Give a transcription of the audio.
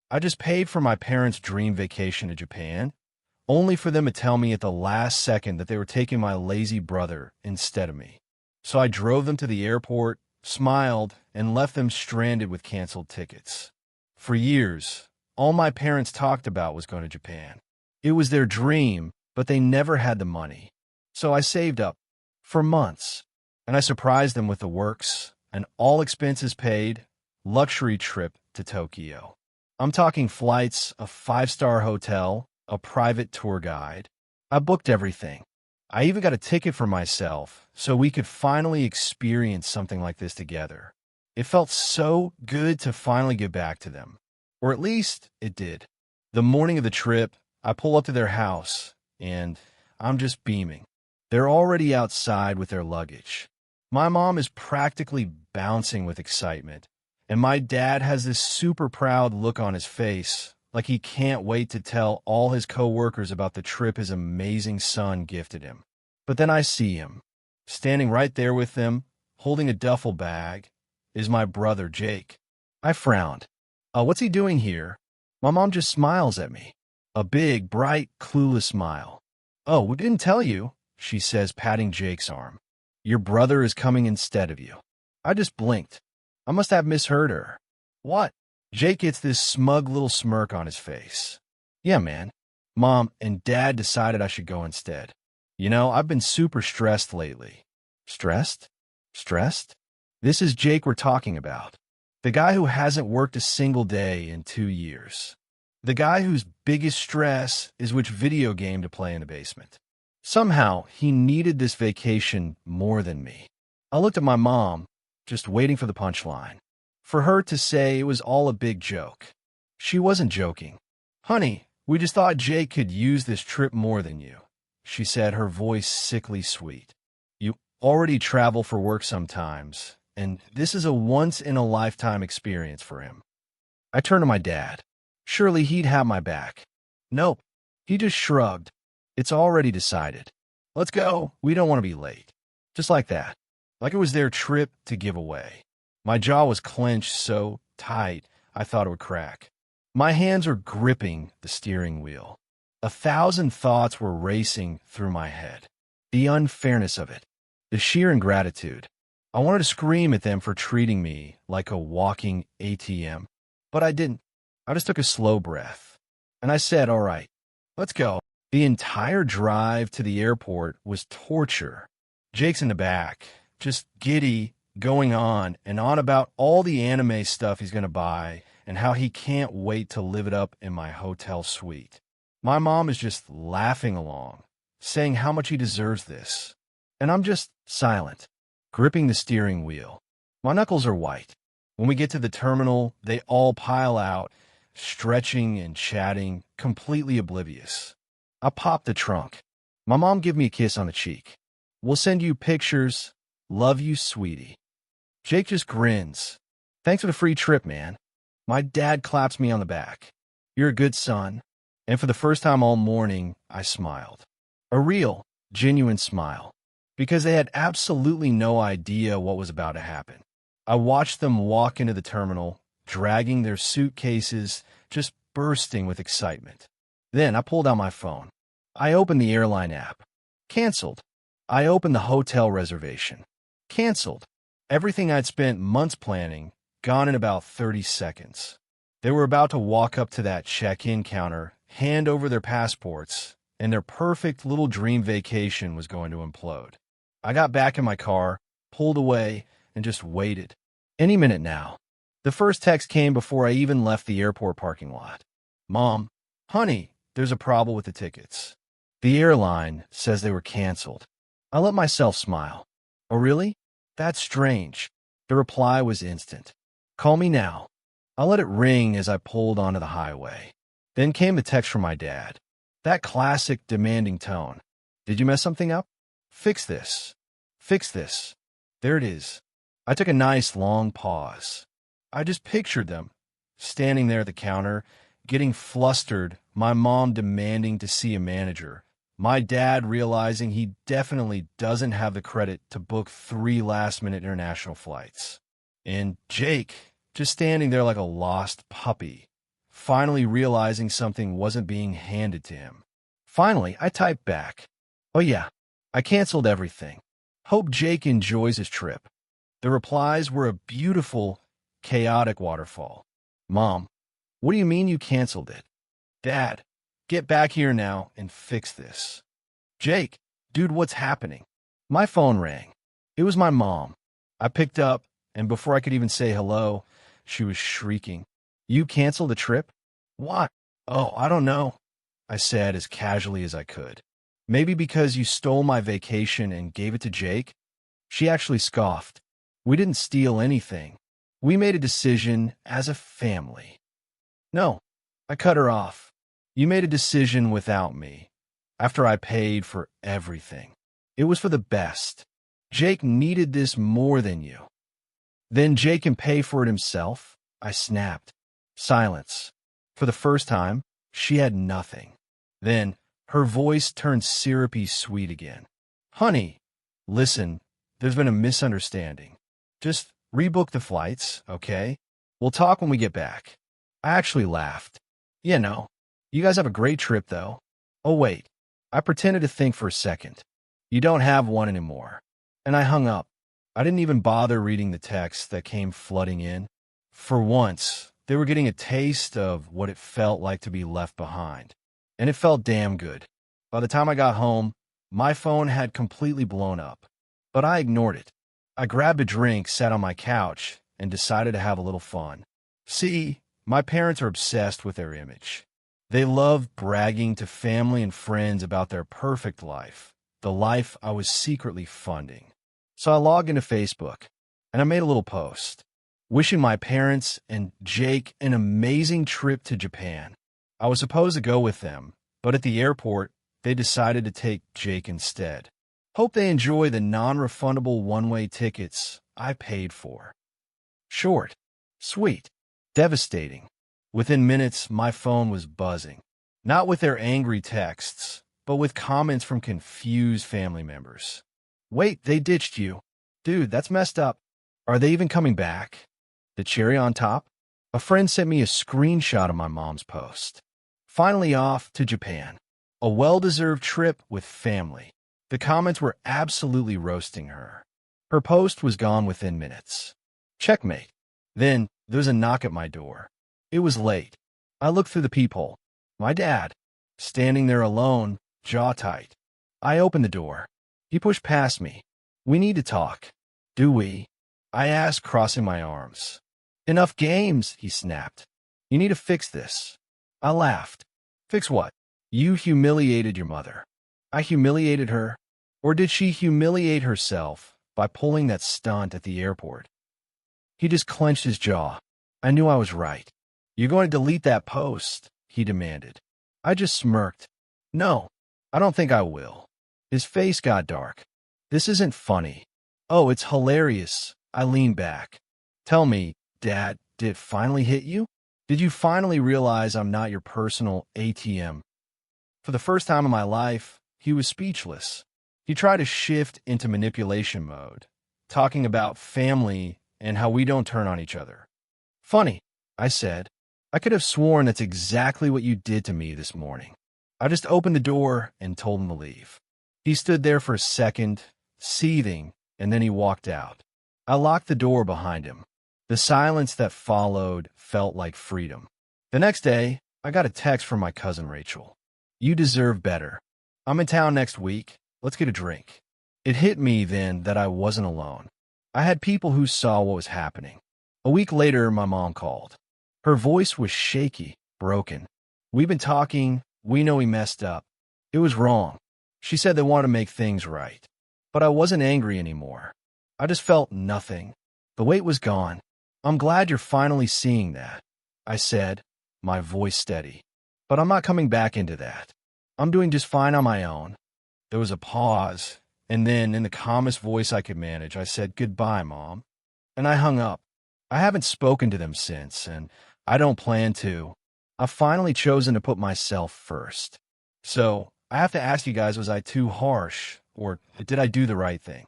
I just paid for my parents' dream vacation to Japan, only for them to tell me at the last second that they were taking my lazy brother instead of me. So I drove them to the airport, smiled, and left them stranded with canceled tickets. For years, all my parents talked about was going to Japan. It was their dream, but they never had the money. So I saved up for months, and I surprised them with the works, an all expenses paid luxury trip to Tokyo. I'm talking flights, a five-star hotel, a private tour guide. I booked everything. I even got a ticket for myself so we could finally experience something like this together. It felt so good to finally get back to them. Or at least it did. The morning of the trip, I pull up to their house, and I'm just beaming. They're already outside with their luggage. My mom is practically bouncing with excitement, and my dad has this super proud look on his face, like he can't wait to tell all his coworkers about the trip his amazing son gifted him. But then I see him. Standing right there with them, holding a duffel bag, is my brother Jake. I frowned. What's he doing here? My mom just smiles at me. A big, bright, clueless smile. Oh, we didn't tell you, she says, patting Jake's arm. Your brother is coming instead of you. I just blinked. I must have misheard her. What? Jake gets this smug little smirk on his face. Yeah, man. Mom and Dad decided I should go instead. You know, I've been super stressed lately. Stressed? Stressed? This is Jake we're talking about. The guy who hasn't worked a single day in 2 years. The guy whose biggest stress is which video game to play in the basement. Somehow, he needed this vacation more than me. I looked at my mom, just waiting for the punchline. For her to say it was all a big joke. She wasn't joking. Honey, we just thought Jake could use this trip more than you, she said, her voice sickly sweet. You already travel for work sometimes, and this is a once-in-a-lifetime experience for him. I turned to my dad. Surely he'd have my back. Nope. He just shrugged. It's already decided. Let's go. We don't want to be late. Just like that. Like it was their trip to give away. My jaw was clenched so tight I thought it would crack. My hands were gripping the steering wheel. 1,000 thoughts were racing through my head. The unfairness of it. The sheer ingratitude. I wanted to scream at them for treating me like a walking ATM. But I didn't. I just took a slow breath. And I said, all right, let's go. The entire drive to the airport was torture. Jake's in the back, just giddy, going on and on about all the anime stuff he's going to buy and how he can't wait to live it up in my hotel suite. My mom is just laughing along, saying how much he deserves this. And I'm just silent, gripping the steering wheel. My knuckles are white. When we get to the terminal, they all pile out, stretching and chatting, completely oblivious. I pop the trunk. My mom give me a kiss on the cheek. We'll send you pictures. Love you, sweetie. Jake just grins. Thanks for the free trip, man. My dad claps me on the back. You're a good son. And for the first time all morning, I smiled. A real, genuine smile. Because they had absolutely no idea what was about to happen. I watched them walk into the terminal, dragging their suitcases, just bursting with excitement. Then I pulled out my phone. I opened the airline app. Canceled. I opened the hotel reservation. Canceled. Everything I'd spent months planning, gone in about 30 seconds. They were about to walk up to that check-in counter, hand over their passports, and their perfect little dream vacation was going to implode. I got back in my car, pulled away, and just waited. Any minute now. The first text came before I even left the airport parking lot. Mom, honey, there's a problem with the tickets. The airline says they were canceled. I let myself smile. Oh, really? That's strange. The reply was instant. Call me now. I let it ring as I pulled onto the highway. Then came the text from my dad. That classic demanding tone. Did you mess something up? Fix this. Fix this. There it is. I took a nice long pause. I just pictured them, standing there at the counter, getting flustered, my mom demanding to see a manager, my dad realizing he definitely doesn't have the credit to book 3 last-minute international flights, and Jake just standing there like a lost puppy, finally realizing something wasn't being handed to him. Finally, I typed back, "Oh yeah, I canceled everything. Hope Jake enjoys his trip." The replies were a beautiful, chaotic waterfall. "Mom, what do you mean you canceled it?" "Dad, get back here now and fix this." "Jake, dude, what's happening?" My phone rang. It was my mom. I picked up, and before I could even say hello, she was shrieking, "You canceled the trip?" "What?" "Oh, I don't know," I said as casually as I could. "Maybe because you stole my vacation and gave it to Jake?" She actually scoffed. "We didn't steal anything. We made a decision as a family." "No," I cut her off. "You made a decision without me, after I paid for everything. It was for the best. Jake needed this more than you." "Then Jake can pay for it himself," I snapped. Silence. For the first time, she had nothing. Then her voice turned syrupy sweet again. "Honey, listen, there's been a misunderstanding. Just rebook the flights, okay? We'll talk when we get back." I actually laughed. "Yeah, no. You guys have a great trip, though." "Oh, wait." I pretended to think for a second. "You don't have one anymore." And I hung up. I didn't even bother reading the text that came flooding in. For once, they were getting a taste of what it felt like to be left behind. And it felt damn good. By the time I got home, my phone had completely blown up. But I ignored it. I grabbed a drink, sat on my couch, and decided to have a little fun. See, my parents are obsessed with their image. They love bragging to family and friends about their perfect life, the life I was secretly funding. So I logged into Facebook, and I made a little post, wishing my parents and Jake an amazing trip to Japan. I was supposed to go with them, but at the airport, they decided to take Jake instead. Hope they enjoy the non-refundable one-way tickets I paid for. Short, sweet, devastating. Within minutes, my phone was buzzing. Not with their angry texts, but with comments from confused family members. "Wait, they ditched you. Dude, that's messed up. Are they even coming back?" The cherry on top? A friend sent me a screenshot of my mom's post. "Finally off to Japan. A well-deserved trip with family." The comments were absolutely roasting her. Her post was gone within minutes. Checkmate. Then there's a knock at my door. It was late. I looked through the peephole. My dad, standing there alone, jaw tight. I opened the door. He pushed past me. "We need to talk." "Do we?" I asked, crossing my arms. "Enough games," he snapped. "You need to fix this." I laughed. "Fix what?" "You humiliated your mother." "I humiliated her? Or did she humiliate herself by pulling that stunt at the airport?" He just clenched his jaw. I knew I was right. "You're going to delete that post," he demanded. I just smirked. "No, I don't think I will." His face got dark. "This isn't funny." "Oh, it's hilarious." I leaned back. "Tell me, Dad, did it finally hit you? Did you finally realize I'm not your personal ATM?" For the first time in my life, he was speechless. He tried to shift into manipulation mode, talking about family and how we don't turn on each other. "Funny," I said. "I could have sworn that's exactly what you did to me this morning." I just opened the door and told him to leave. He stood there for a second, seething, and then he walked out. I locked the door behind him. The silence that followed felt like freedom. The next day, I got a text from my cousin Rachel. "You deserve better. I'm in town next week. Let's get a drink." It hit me then that I wasn't alone. I had people who saw what was happening. A week later, my mom called. Her voice was shaky, broken. "We've been talking. We know we messed up. It was wrong." She said they wanted to make things right. But I wasn't angry anymore. I just felt nothing. The weight was gone. "I'm glad you're finally seeing that," I said, my voice steady. "But I'm not coming back into that. I'm doing just fine on my own." There was a pause, and then, in the calmest voice I could manage, I said, "Goodbye, Mom." And I hung up. I haven't spoken to them since, and I don't plan to. I've finally chosen to put myself first. So, I have to ask you guys, was I too harsh, or did I do the right thing?